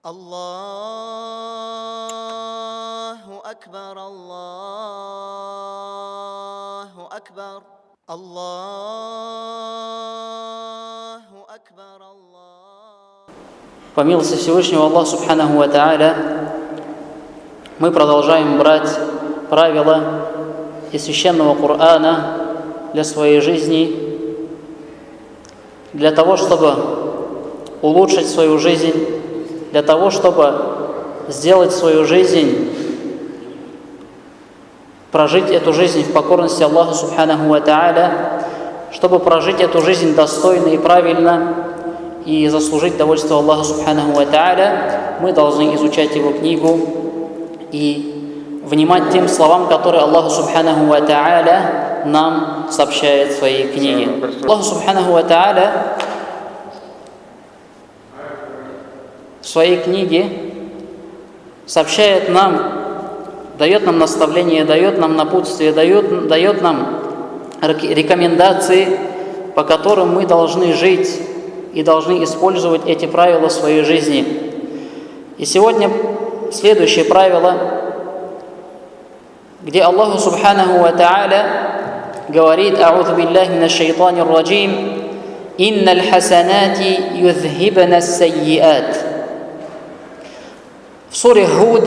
Аллаху Акбар, Аллаху Акбар, Аллаху Акбар, Аллах. По милости Всевышнего Аллаха Субханаху ва Тааля, мы продолжаем брать правила из Священного Корана для своей жизни, для того, чтобы улучшить свою жизнь, для того, чтобы сделать свою жизнь, прожить эту жизнь в покорности Аллаху Субханаху ва Тааля, чтобы прожить эту жизнь достойно и правильно и заслужить довольство Аллаха Субханаху ва Тааля, мы должны изучать Его книгу и внимать тем словам, которые Аллах Субханаху ва Тааля нам сообщает в своей книге. Аллах Субханаху ва Тааля в своей книге сообщает нам, дает нам наставление, дает нам напутствие, дает нам рекомендации, по которым мы должны жить и должны использовать эти правила в своей жизни. И сегодня следующее правило, где Аллах Субханаху ва Тааля говорит: «А'удhu билляхи минаш шайтанир раджим, инналь хасанати юзхибна ас-саййиат». В суре Худ,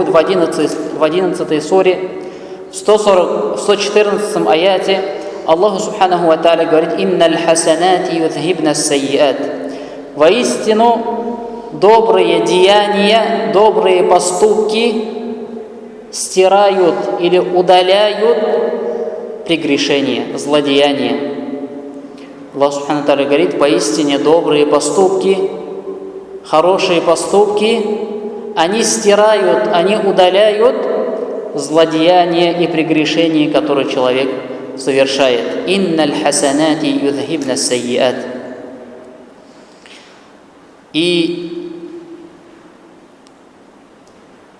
в 11 суре, в 114 аяте Аллаху Субханаху ва Тааля говорит: «Инналь хасанати юзхибна ас-саййиат». Воистину, добрые деяния, добрые поступки стирают или удаляют прегрешения, злодеяния. Аллах Субханаху ва Тааля говорит: поистине добрые поступки, хорошие поступки, они стирают, они удаляют злодеяния и прегрешения, которые человек совершает. «Инналь хасанати юзхибна ас-саййиат». И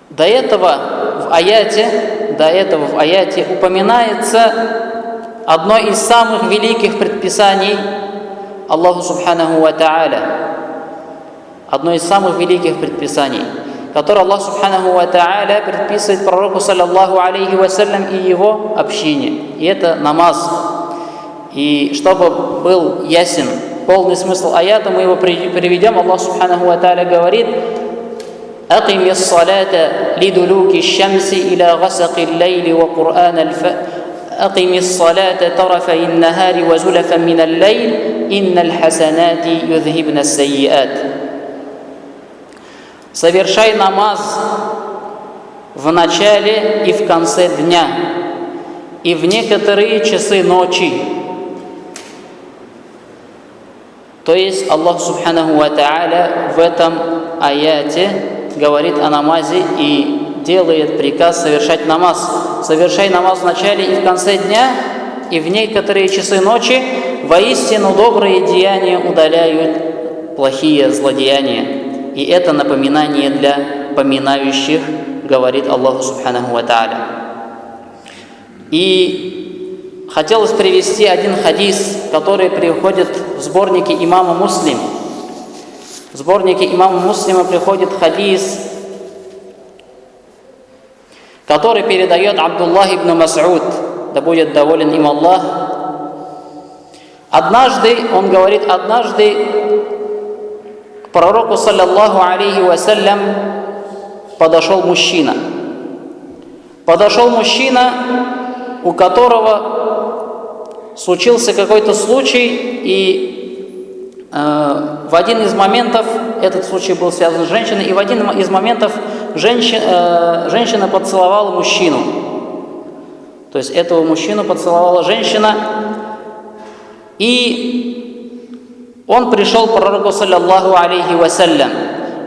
до этого в аяте упоминается одно из самых великих предписаний Аллаху Субханаху ва Тааля. Одно из самых великих предписаний, которое Аллах Субханаху ва Тааля предписывает пророку саллаллаху алейхи вассалям и его общине. И это намаз. И чтобы был ясен полный смысл аята, мы его приведем. Аллах Субханаху ва Тааля говорит: «Акими ас-салата лидулуки аш-шамси иля гасaqi al-лайли ва Кур'ан al-фаджр. Акими ас-салата тарафай ан-нахари ва зулафан мин ал-лайл, инналь хасанати юзхибна ас-саййиат». Совершай намаз в начале и в конце дня, и в некоторые часы ночи. То есть Аллах Субханаху ва Тааля в этом аяте говорит о намазе и делает приказ совершать намаз. Совершай намаз в начале и в конце дня, и в некоторые часы ночи. Воистину добрые деяния удаляют плохие злодеяния. И это напоминание для поминающих, говорит Аллах Субханаху ва Тааля. И хотелось привести один хадис, который приходит в сборнике имама Муслим. В сборнике имама Муслима приходит хадис, который передает Абдуллах ибн Мас'уд, да будет доволен им Аллах. Он говорит, однажды к пророку саллаллаху алейхи вассалям подошел мужчина, у которого случился какой-то случай, и в один из моментов, этот случай был связан с женщиной, и в один из моментов женщина поцеловала мужчину. То есть этого мужчину поцеловала женщина, и он пришел к пророку саллаллаху алейхи вассалям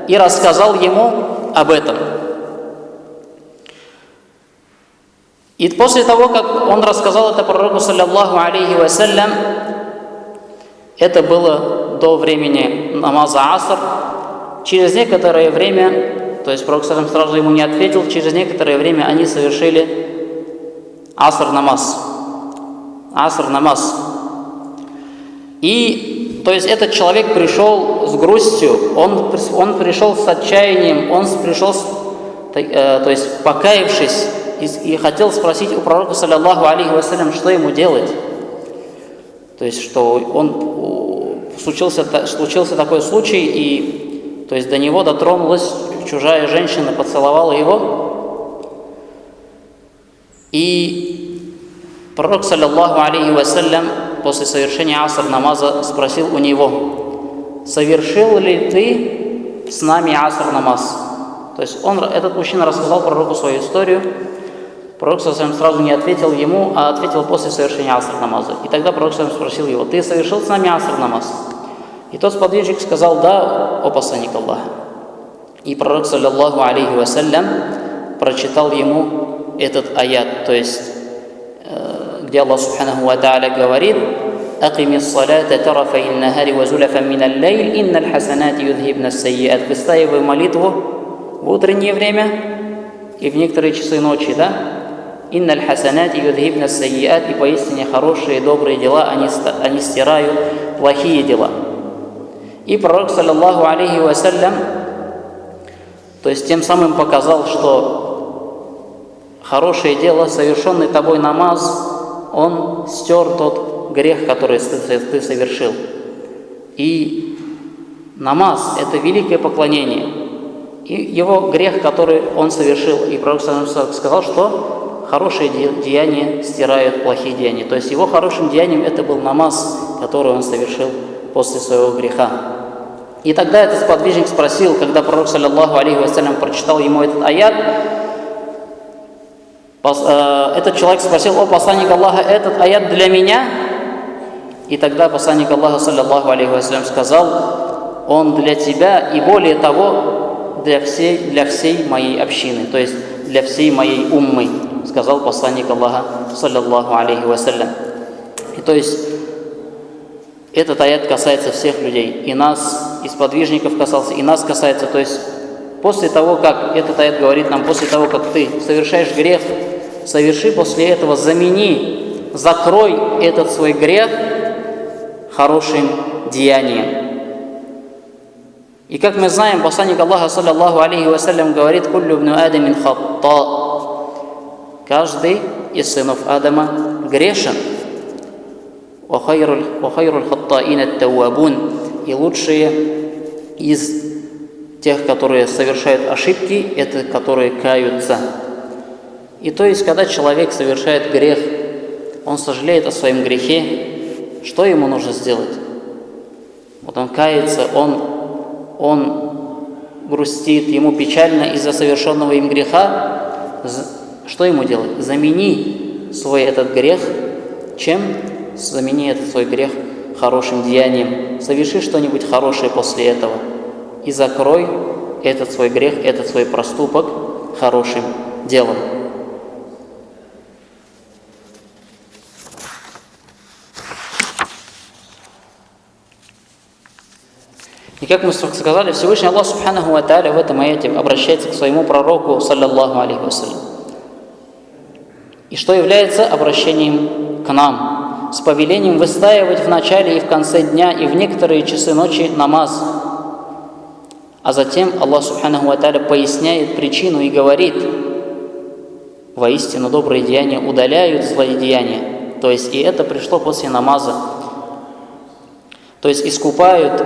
и рассказал ему об этом. И после того, как он рассказал это пророку саллаллаху алейхи вассалям, это было до времени намаза аср. Через некоторое время, то есть пророк сразу ему не ответил, через некоторое время они совершили аср намаз. И то есть этот человек пришел с грустью, он пришел с отчаянием, он пришел, то есть покаявшись, и хотел спросить у пророка, саллаллаху алейхи вассалям, что ему делать. То есть, что случился такой случай, и то есть до него дотронулась чужая женщина, поцеловала его. И пророк, саллаллаху алейхи вассалям, после совершения аср намаза спросил у него: совершил ли ты с нами аср намаз? То есть этот мужчина рассказал пророку свою историю. Пророк сразу не ответил ему, а ответил после совершения аср намаза. И тогда пророк спросил его: ты совершил с нами аср намаз? И тот сподвижник сказал: да, о посланник Аллаха. И пророк, саллаллаху алейхи вассалям, прочитал ему этот аят, то есть где Аллах субханаху ва тааля говорит: «Акими ссалата тарафай ан-нахари ва зулафан минал лейль, инналь хасанати юдхибна ас-сайиат». Выстаивай молитву в утреннее время и в некоторые часы ночи, да? «Инналь хасанати юдхибна ас-сайиат», и поистине хорошие, добрые дела, они стирают плохие дела. И пророк, саллаллаху алейхи вассалям, то есть тем самым показал, что хорошее дело, совершенный тобой намаз, он стер тот грех, который ты совершил. И намаз – это великое поклонение. И его грех, который он совершил, и пророк сказал, что хорошие деяния стирают плохие деяния. То есть его хорошим деянием это был намаз, который он совершил после своего греха. И тогда этот сподвижник спросил, когда пророк, саллаллаху алейхи вассалям, прочитал ему этот аят, этот человек спросил: о посланник Аллаха, этот аят для меня? И тогда посланник Аллаха, саллаллаху алейхи вассалям, сказал: он для тебя и более того для всей моей общины, то есть для всей моей уммы, сказал посланник Аллаха, саллаллаху алейхи вассалям. И то есть этот аят касается всех людей, и нас, и сподвижников касался, и нас касается. То есть после того, как этот аят говорит нам, после того, как ты совершаешь грех, соверши после этого, закрой этот свой грех хорошим деянием. И как мы знаем, посланник Аллаха, саллаллаху алейхи вассалям, говорит: «Куллю ибну адамин хатта». Каждый из сынов Адама грешен. «Ва хайруль хаттаин ат-таввабун». И лучшие из тех, которые совершают ошибки, это которые каются. И то есть, когда человек совершает грех, он сожалеет о своем грехе, что ему нужно сделать? Вот он кается, он грустит, ему печально из-за совершенного им греха. Что ему делать? Замени свой этот грех чем? Замени этот свой грех хорошим деянием. Соверши что-нибудь хорошее после этого и закрой этот свой грех, этот свой проступок хорошим делом. И как мы сказали, Всевышний Аллах субханаху ва тааля в этом аяте обращается к своему пророку, саллаллаху алейхи вассалям. И что является обращением к нам, с повелением выстаивать в начале и в конце дня и в некоторые часы ночи намаз. А затем Аллах субханаху ва тааля поясняет причину и говорит: воистину добрые деяния удаляют злые деяния. То есть и это пришло после намаза. То есть искупают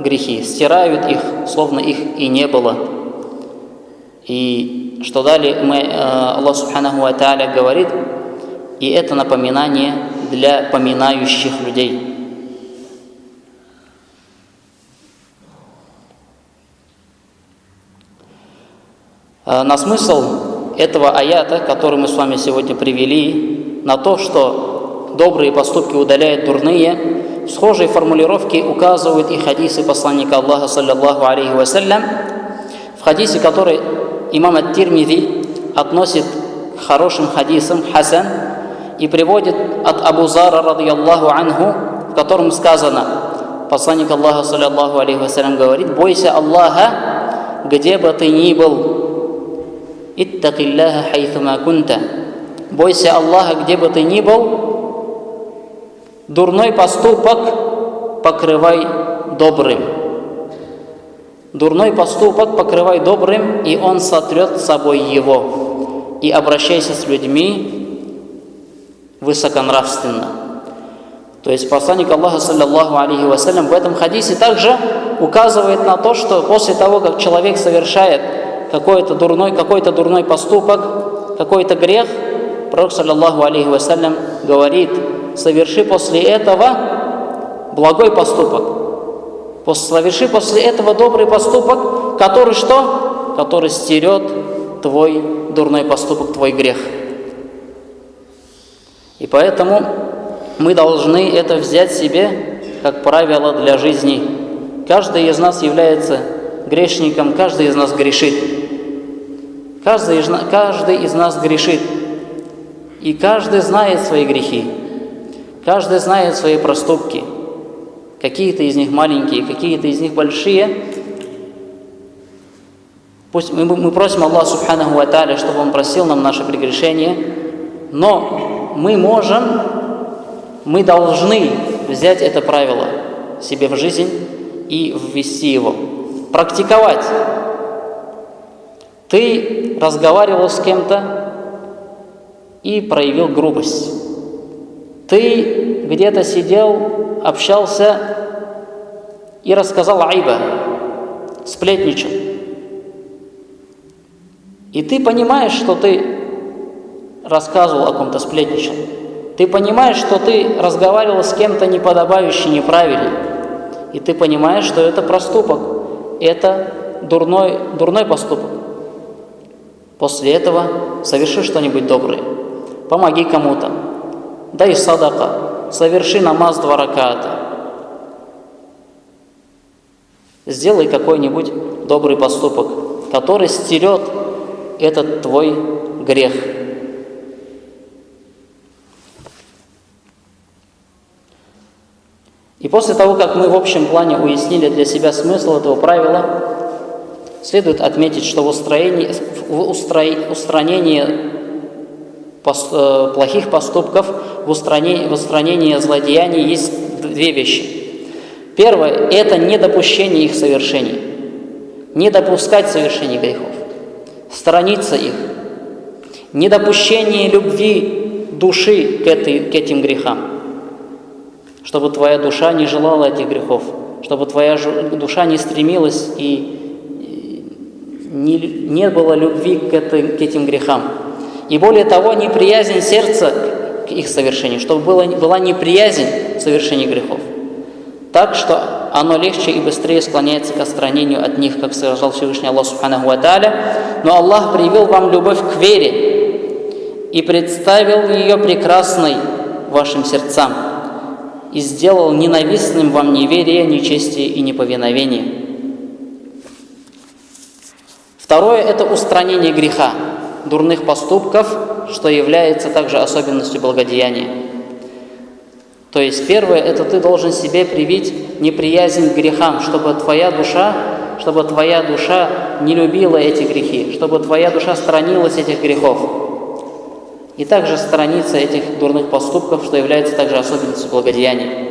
грехи, стирают их, словно их и не было. И что далее Аллах субханаху ва тааля говорит: и это напоминание для поминающих людей. На смысл этого аята, который мы с вами сегодня привели, на то, что добрые поступки удаляют дурные, в схожей формулировке указывают и хадисы посланника Аллаха, саллаллаху алейхи вассалям, в хадисе, который имам ат-Тирмизи относит к хорошим хадисам, хасан, и приводит от Абу Зара, радийаллаху анху, в котором сказано, посланник Аллаха, саллаллаху алейхи вассалям, говорит: бойся Аллаха, где бы ты ни был. «Иттакиллаха хайthuma кунта». Бойся Аллаха, где бы ты ни был. Дурной поступок покрывай добрым. Дурной поступок покрывай добрым, и он сотрет с собой его. И обращайся с людьми высоконравственно. То есть посланник Аллаха, саллаллаху алейхи вассалям, в этом хадисе также указывает на то, что после того, как человек совершает какой-то дурной поступок, какой-то грех, пророк, саллаллаху алейхи вассалям, говорит: соверши после этого благой поступок. Соверши после этого добрый поступок, который что? Который стерет твой дурной поступок, твой грех. И поэтому мы должны это взять себе как правило для жизни. Каждый из нас является грешником, каждый из нас грешит. Каждый из нас грешит. И каждый знает свои грехи. Каждый знает свои проступки. Какие-то из них маленькие, какие-то из них большие. Пусть мы просим Аллаха субханаху ва тааля, чтобы Он простил нам наши прегрешения, но мы должны взять это правило себе в жизнь и ввести его, практиковать. Ты разговаривал с кем-то и проявил грубость. Ты где-то сидел, общался и рассказал айба, сплетничал. И ты понимаешь, что ты рассказывал о ком-то, сплетничал. Ты понимаешь, что ты разговаривал с кем-то неподобающе, неправильно. И ты понимаешь, что это проступок, это дурной поступок. После этого соверши что-нибудь доброе. Помоги кому-то. Дай садака. Соверши намаз 2 раката. Сделай какой-нибудь добрый поступок, который стерет этот твой грех. И после того, как мы в общем плане уяснили для себя смысл этого правила, следует отметить, что в устранении плохих поступков, в устранении злодеяний есть 2 вещи. Первое – это недопущение их совершения. Не допускать совершения грехов. Сторониться их. Недопущение любви души к этим грехам. Чтобы твоя душа не желала этих грехов. Чтобы твоя душа не стремилась и не было любви к этим грехам. И более того, неприязнь сердца к их совершению, чтобы была неприязнь совершения грехов. Так что оно легче и быстрее склоняется к отстранению от них, как сказал Всевышний Аллах субханаху ва тааля. Но Аллах привил вам любовь к вере и представил ее прекрасной вашим сердцам и сделал ненавистным вам неверие, нечестие и неповиновение. Второе – это устранение греха, дурных поступков, что является также особенностью благодеяния. То есть первое – это ты должен себе привить неприязнь к грехам, чтобы твоя душа не любила эти грехи, чтобы твоя душа сторонилась этих грехов. И также сторониться этих дурных поступков, что является также особенностью благодеяния.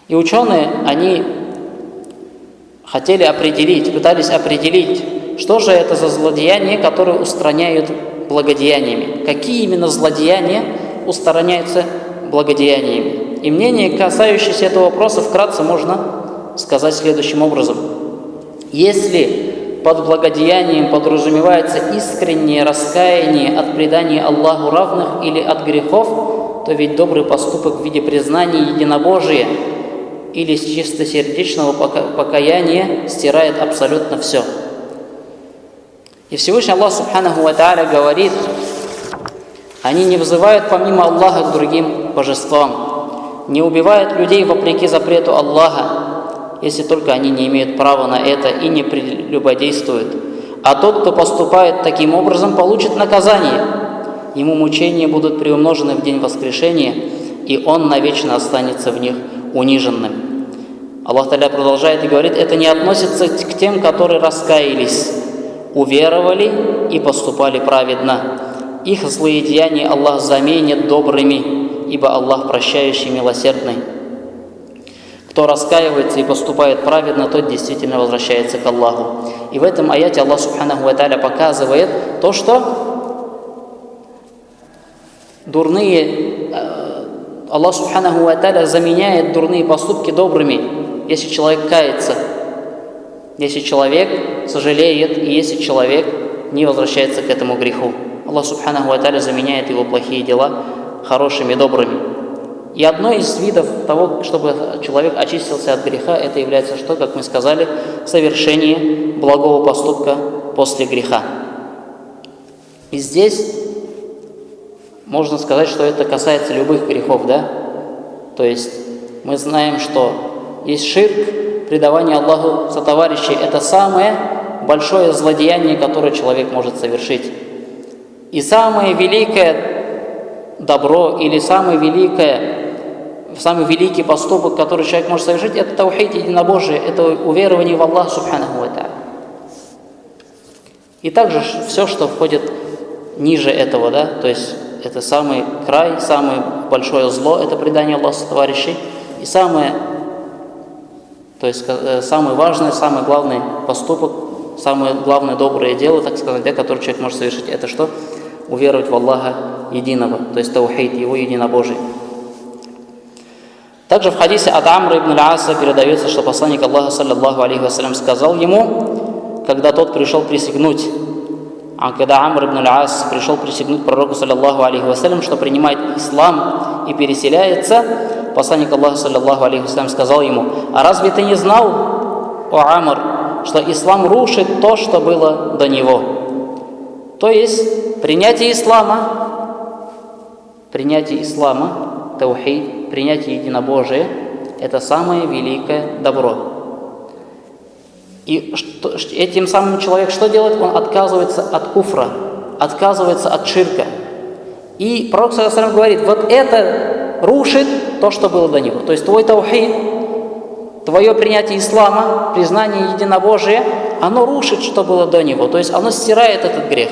И ученые, они пытались определить, что же это за злодеяния, которые устраняют благодеяниями. Какие именно злодеяния устраняются благодеяниями. И мнение, касающееся этого вопроса, вкратце можно сказать следующим образом. Если под благодеянием подразумевается искреннее раскаяние от предания Аллаху равных или от грехов, то ведь добрый поступок в виде признания единобожия или чистосердечного покаяния стирает абсолютно все. И Всевышний Аллах субханаху ва тааля говорит: они не взывают помимо Аллаха к другим божествам, не убивают людей вопреки запрету Аллаха, если только они не имеют права на это и не прелюбодействуют. А тот, кто поступает таким образом, получит наказание. Ему мучения будут приумножены в день воскрешения, и он навечно останется в них униженным. Аллах Та'аля продолжает и говорит: это не относится к тем, которые раскаялись. уверовали и поступали праведно. Их злые деяния Аллах заменит добрыми, ибо Аллах прощающий, милосердный. Кто раскаивается и поступает праведно, тот действительно возвращается к Аллаху. И в этом аяте Аллах Субханаху ва Тааля показывает то, что Аллах Субханаху ва Тааля заменяет дурные поступки добрыми, если человек кается, если человек сожалеет и если человек не возвращается к этому греху. Аллах Субханаху ва Тааля заменяет его плохие дела хорошими, добрыми. И одно из видов того, чтобы человек очистился от греха, это является что, как мы сказали, совершение благого поступка после греха. И здесь можно сказать, что это касается любых грехов, да? То есть мы знаем, что есть ширк, предавание Аллаху сотоварищей, это самое большое злодеяние, которое человек может совершить. И самое великое добро или самый великий поступок, который человек может совершить, это таухид, единобожие, это уверование в Аллаха Субханаху ва Тааля. И также все, что входит ниже этого, да, то есть это самый край, самое большое зло, это предание Аллаху товарищей, и самый важный, самый главный поступок, самое главное доброе дело, так сказать, да, которое человек может совершить, это что? Уверовать в Аллаха единого, то есть таухид, его единобожие. Также в хадисе от Амра ибн аль-Аса передается, что посланник Аллаха, саллаллаху алейхи вассалям, сказал ему, когда тот пришел присягнуть, когда Амр ибн аль-Ас пришел присягнуть пророку, саллаллаху алейхи вассалям, что принимает ислам и переселяется, посланник Аллаха, саллаллаху алейхи вассалям, сказал ему: «А разве ты не знал, о Амр, что ислам рушит то, что было до него?» То есть принятие ислама, таухид, принятие единобожия – это самое великое добро. И этим самым человек что делает? Он отказывается от куфра, отказывается от ширка. И пророк саллаллаху алейхи ва саллям говорит: вот это рушит то, что было до него. То есть твой таухид, твое принятие ислама, признание единобожия, оно рушит, что было до него. То есть оно стирает этот грех.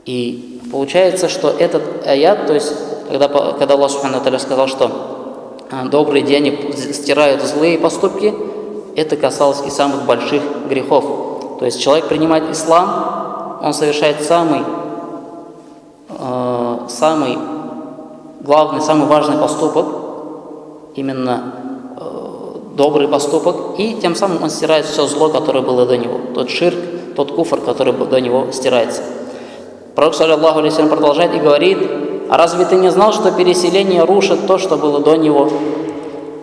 И получается, что этот аят, то есть когда Аллах Субхану ва Тааля сказал, что добрые деяния стирают злые поступки, это касалось и самых больших грехов. То есть человек принимает ислам, он совершает самый главный, самый важный поступок, именно добрый поступок, и тем самым он стирает все зло, которое было до него, тот ширк, тот куфр, который до него стирается. Пророк, саллаллаху алейхи ва саллям, продолжает и говорит: «А разве ты не знал, что переселение рушит то, что было до него,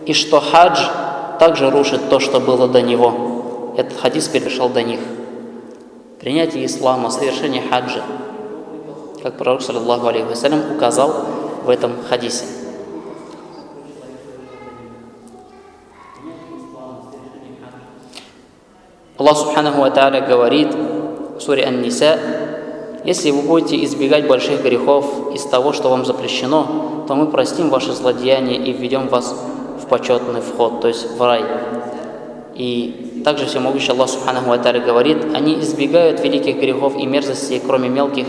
и что хадж также рушит то, что было до него?» Этот хадис перешел до них. Принятие ислама, совершение хаджа, как пророк, саллаллаху алейхи ва саллям, указал в этом хадисе. Аллах Субханаху ва Тааля говорит в суре Ан-Ниса: «Если вы будете избегать больших грехов из того, что вам запрещено, то мы простим ваши злодеяния и введем вас в почетный вход», то есть в рай. И также всемогущий Аллах Субханаху ва Тааля говорит: «Они избегают великих грехов и мерзостей, кроме мелких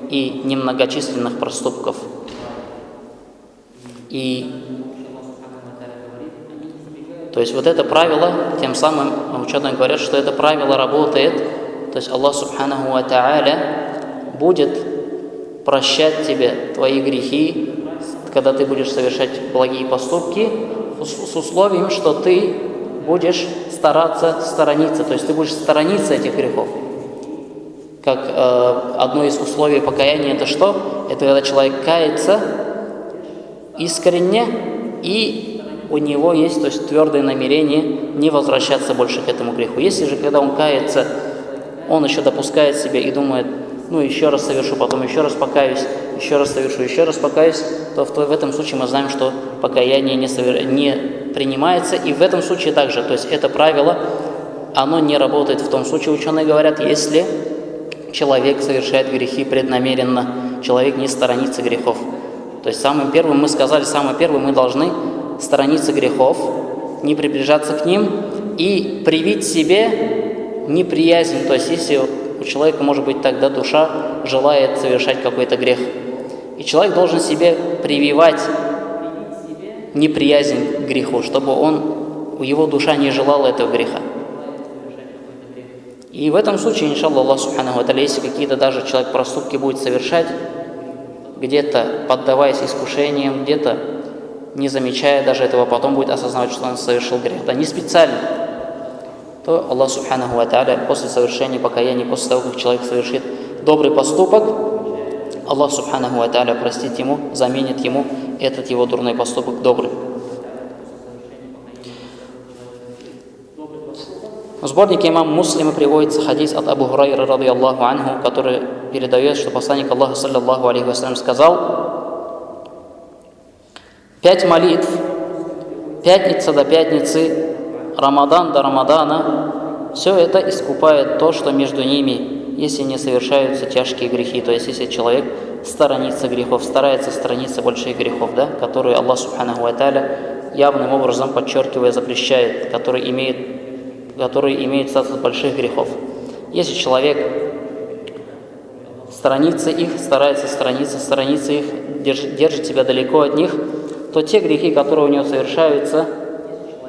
и немногочисленных проступков». То есть вот это правило, тем самым ученые говорят, что это правило работает, то есть Аллах Субханаху ва Тааля будет прощать тебе твои грехи, когда ты будешь совершать благие поступки, с условием, что ты будешь сторониться, то есть ты будешь сторониться этих грехов. Как одно из условий покаяния, это что? Это когда человек кается искренне, и у него есть, то есть, твердое намерение не возвращаться больше к этому греху. Если же, когда он кается, он еще допускает себя и думает: еще раз совершу, потом еще раз покаюсь, еще раз совершу, еще раз покаюсь, то в этом случае мы знаем, что покаяние не принимается. И в этом случае также, то есть это правило, оно не работает в том случае, ученые говорят, если человек совершает грехи преднамеренно, человек не сторонится грехов. То есть самым первым мы сказали, мы должны сторониться грехов, не приближаться к ним и привить себе неприязнь, то есть если у человека, может быть, тогда душа желает совершать какой-то грех. И человек должен себе прививать неприязнь к греху, чтобы его душа не желала этого греха. И в этом случае, иншаллах, Аллах субханаху ва тааля, если какие-то даже человек проступки будет совершать, где-то поддаваясь искушениям, где-то не замечая даже этого, потом будет осознавать, что он совершил грех, да не специально, то Аллах субханаху ва тааля после совершения покаяния, после того, как человек совершит добрый поступок, Аллах субханаху ва тааля простит ему, заменит ему этот его дурной поступок добрым. В сборнике имама Муслима приводится хадис от Абу Хурайры ради Аллаху анху, который передает, что посланник Аллаха саллаллаху алейхи вассалям сказал: 5 молитв, пятница до пятницы, Рамадан до Рамадана, все это искупает то, что между ними, если не совершаются тяжкие грехи, то есть если человек сторонится грехов, старается сторониться больших грехов, да, которые Аллах субханаху ва тааля явным образом, подчеркивая, запрещает, которые имеют статус больших грехов. Если человек сторонится их, старается сторониться их, держит себя далеко от них, то те грехи, которые у него совершаются,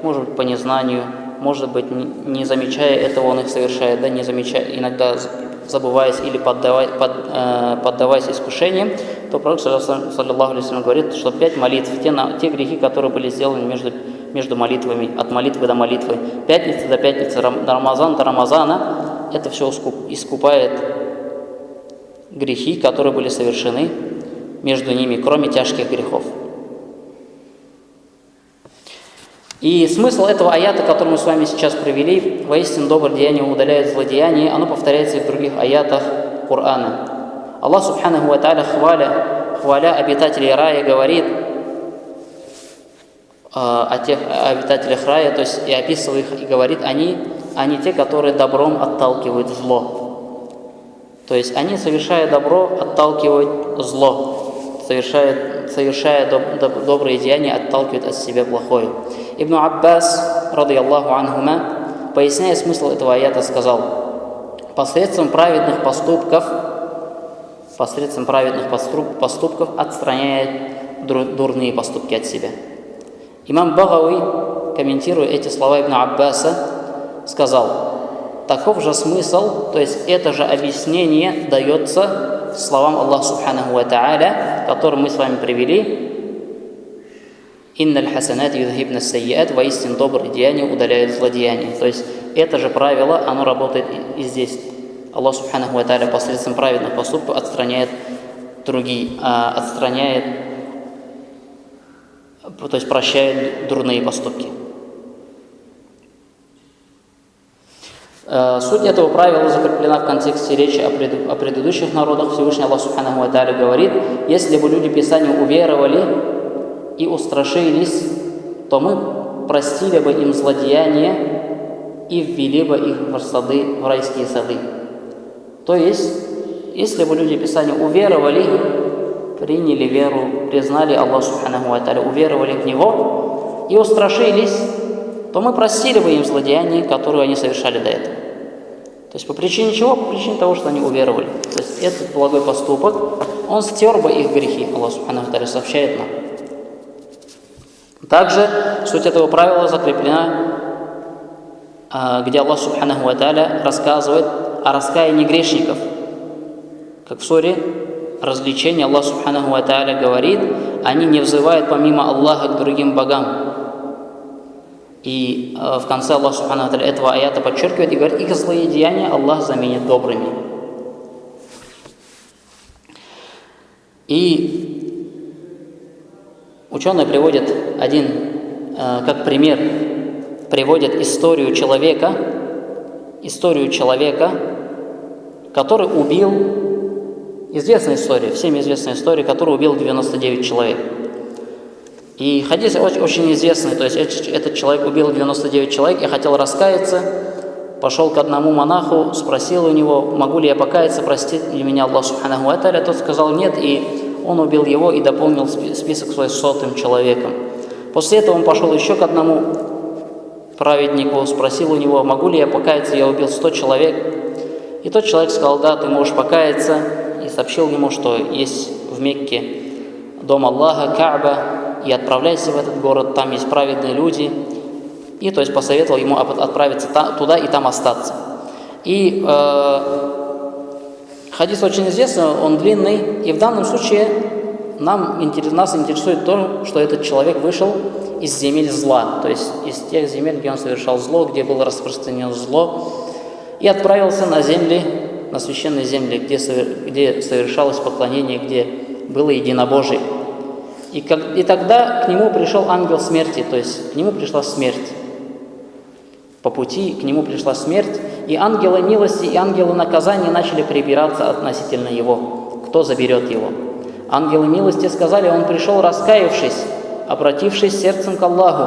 может быть, по незнанию, может быть, не замечая этого, он их совершает, да, не замечая, иногда забываясь или поддаваясь искушениям, то пророк, саллаллаху алейхи вассалям, говорит, что 5 молитв, те грехи, которые были сделаны между молитвами, от молитвы до молитвы, пятница до пятницы, Рамазан до Рамазана, это все искупает грехи, которые были совершены между ними, кроме тяжких грехов. И смысл этого аята, который мы с вами сейчас привели, воистину доброе деяние удаляет злодеяние, оно повторяется и в других аятах Корана. Аллах субханаху ва тааля, хваля обитателей рая, говорит о тех обитателях рая, то есть и описывая их, и говорит, они те, которые добром отталкивают зло. То есть они, совершая добро, отталкивают зло, совершая добрые деяния, отталкивают от себя плохое. Ибн Аббас, ради Аллаху анхума, поясняя смысл этого аята, сказал: посредством праведных поступков отстраняет дурные поступки от себя. Имам Багауи, комментируя эти слова Ибн Аббаса, сказал: таков же смысл, то есть это же объяснение дается словам Аллаха субханаху ва тааля, которые мы с вами привели: «Инналь хасанат юдхибна сайяат», воистину добрые деяния удаляют злодеяния. То есть это же правило, оно работает и здесь. Аллах субханаху ва тааля посредством праведных поступков отстраняет то есть прощает дурные поступки. Суть этого правила закреплена в контексте речи о предыдущих народах. Всевышний Аллах субханаху ва тааля говорит: если бы люди Писанию уверовали и устрашились, то мы простили бы им злодеяния и ввели бы их в райские сады. То есть, если бы люди Писания уверовали, приняли веру, признали Аллаха субханаху ва тааля, уверовали в Него и устрашились, то мы простили бы им злодеяния, которые они совершали до этого. То есть по причине чего? По причине того, что они уверовали. То есть этот благой поступок, он стер бы их грехи. Аллах субханаху ва тааля сообщает нам. Также суть этого правила закреплена, где Аллах субханаху ва тааля рассказывает о раскаянии грешников. Как в суре «Развлечение» Аллах субханаху ва тааля говорит: они не взывают помимо Аллаха к другим богам. И в конце Аллах субханаху ва тааля этого аята подчеркивает и говорит: их злые деяния Аллах заменит добрыми. И ученые приводят как пример, приводят историю человека, который убил, известная история, всем известная история, который убил 99 человек. И хадис очень известный, то есть этот человек убил 99 человек и хотел раскаяться, пошел к одному монаху, спросил у него: могу ли я покаяться, простит ли меня Аллах субханаху ва тааля. Тот сказал нет, и он убил его и дополнил список свой 100-м человеком. После этого он пошел еще к одному праведнику, спросил у него: могу ли я покаяться, я убил 100 человек. И тот человек сказал: да, ты можешь покаяться, и сообщил ему, что есть в Мекке дом Аллаха, Кааба, и отправляйся в этот город, там есть праведные люди. И то есть посоветовал ему отправиться туда и там остаться. И хадис очень известный, он длинный, и в данном случае нас интересует то, что этот человек вышел из земель зла, то есть из тех земель, где он совершал зло, где было распространено зло, и отправился на земли, на священные земли, где совершалось поклонение, где было единобожие. И тогда к нему пришел ангел смерти, то есть к нему пришла смерть. По пути к нему пришла смерть, и ангелы милости и ангелы наказания начали прибираться относительно его, кто заберет его. Ангелы милости сказали: он пришел раскаявшись, обратившись сердцем к Аллаху.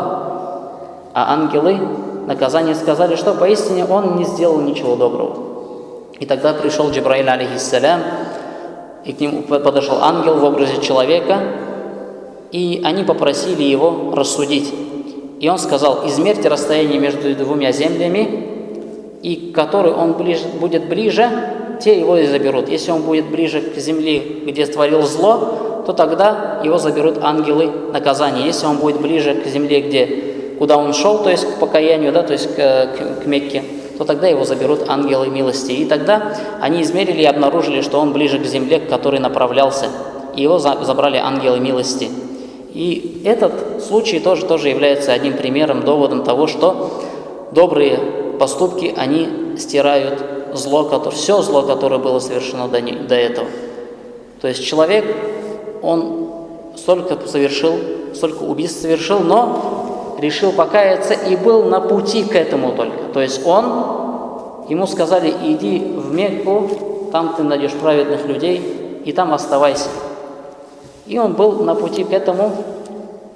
А ангелы наказания сказали, что поистине он не сделал ничего доброго. И тогда пришел Джибраиль, алейхиссалям, и к нему подошел ангел в образе человека, и они попросили его рассудить. И он сказал: измерьте расстояние между двумя землями, и который он будет ближе, те его и заберут. Если он будет ближе к земле, где творил зло, то тогда его заберут ангелы наказания. Если он будет ближе к земле, куда он шел, то есть к покаянию, то есть к Мекке, то тогда его заберут ангелы милости. И тогда они измерили и обнаружили, что он ближе к земле, к которой направлялся, и его забрали ангелы милости. И этот случай тоже является одним примером, доводом того, что добрые поступки, они стирают все зло, которое было совершено до этого. То есть человек, он столько убийств совершил, но решил покаяться и был на пути к этому только. То есть ему сказали: иди в Мекку, там ты найдешь праведных людей, и там оставайся. И он был на пути к этому,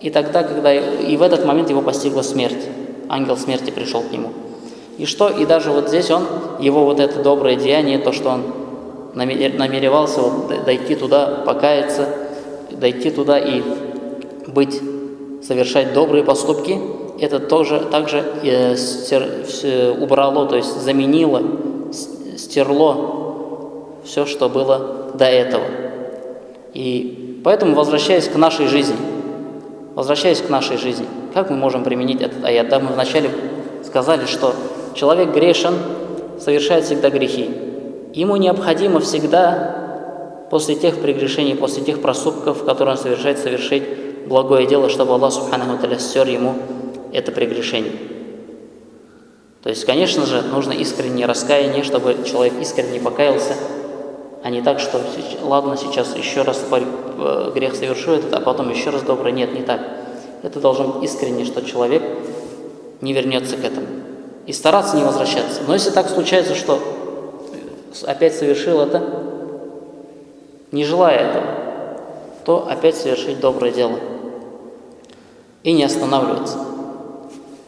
и тогда, и в этот момент его постигла смерть. Ангел смерти пришел к нему. И даже вот здесь его это доброе деяние, то, что он намеревался дойти туда, покаяться, дойти туда и совершать добрые поступки, это также убрало, то есть заменило, стерло все, что было до этого. И поэтому, возвращаясь к нашей жизни, как мы можем применить этот аят? Да, мы вначале сказали, что человек грешен, совершает всегда грехи. Ему необходимо всегда после тех прегрешений, после тех проступков, которые он совершает, совершить благое дело, чтобы Аллах Субханаху ва Тааля стер ему это прегрешение. То есть, конечно же, нужно искреннее раскаяние, чтобы человек искренне покаялся, а не так, что ладно, сейчас еще раз грех совершу этот, а потом еще раз добрый. Нет, не так. Это должно быть искренне, что человек не вернется к этому. И стараться не возвращаться. Но если так случается, что опять совершил это, не желая этого, то опять совершить доброе дело. И не останавливаться.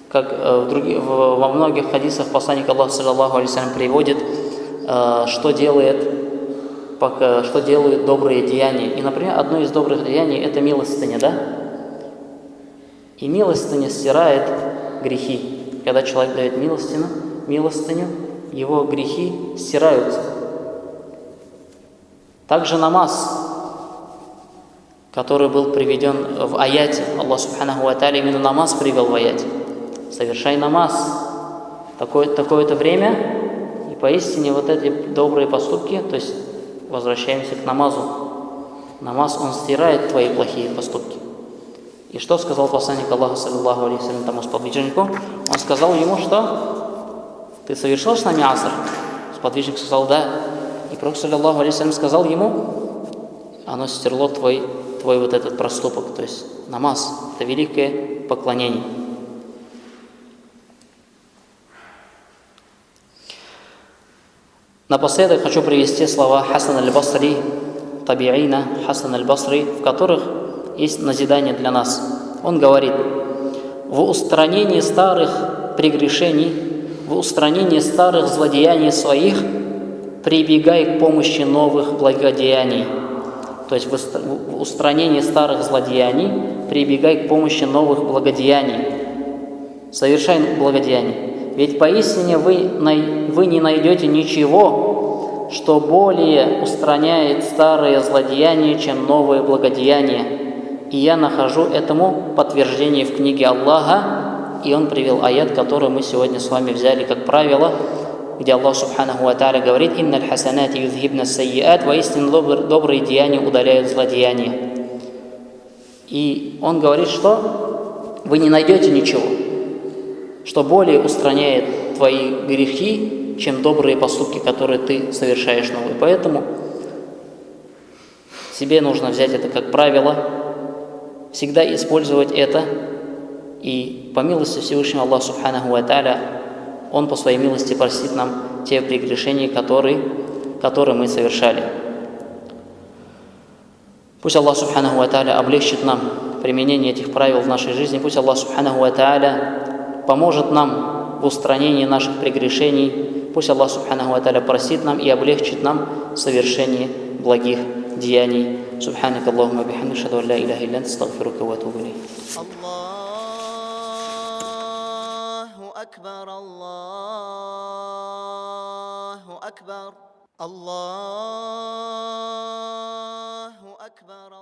Как во многих хадисах посланник Аллаха, саллаллаху алейхи ва саллям, приводит, что делают добрые деяния. И, например, одно из добрых деяний – это милостыня, да? И милостыня стирает грехи. Когда человек дает милостыню, его грехи стираются. Также намаз, который был приведен в аяте, Аллах Субханаху ва Тааля именно намаз привел в аяте. Совершай намаз такое-то время, и поистине эти добрые поступки, то есть возвращаемся к намазу. Намаз, он стирает твои плохие поступки. И что сказал посланник Аллаха, саллаллаху алейхи ва саллям, тому сподвижнику? Он сказал ему, что ты совершил с нами аср? Сподвижник сказал: да. И Пророк, саллаллаху алейхи ва саллям, сказал ему: оно стерло твой этот проступок, то есть намаз. Это великое поклонение. Напоследок хочу привести слова Хасан аль-Басри, табиина Хасан аль-Басри, в которых есть назидание для нас. Он говорит: в устранении старых прегрешений, в устранении старых злодеяний своих прибегай к помощи новых благодеяний. То есть в устранении старых злодеяний прибегай к помощи новых благодеяний. совершай благодеяние. Ведь поистине вы не найдете ничего, что более устраняет старые злодеяния, чем новые благодеяния. И я нахожу этому подтверждение в книге Аллаха, и он привел аят, который мы сегодня с вами взяли как правило, где Аллах Субханаху ва Тааля говорит: «Инналь хасанати юзхибна сайиат», воистину добрые деяния удаляют злодеяния. И он говорит, что вы не найдете ничего, что более устраняет твои грехи, чем добрые поступки, которые ты совершаешь новые. Поэтому себе нужно взять это как правило, всегда использовать это, и по милости Всевышнего Аллаха Субханаху ва Тааля Он по своей милости простит нам те прегрешения, которые мы совершали. Пусть Аллах Субханаху ва Тааля облегчит нам применение этих правил в нашей жизни. Пусть Аллах Субханаху ва Тааля поможет нам в устранении наших прегрешений. Пусть Аллах Субханаху ва Тааля простит нам и облегчит нам совершение благих деяний. Субханака Аллахумма бихамдика, ашхаду ан ла илляха илля анта, астагфирука ва атубу илейк. Allahu Akbar.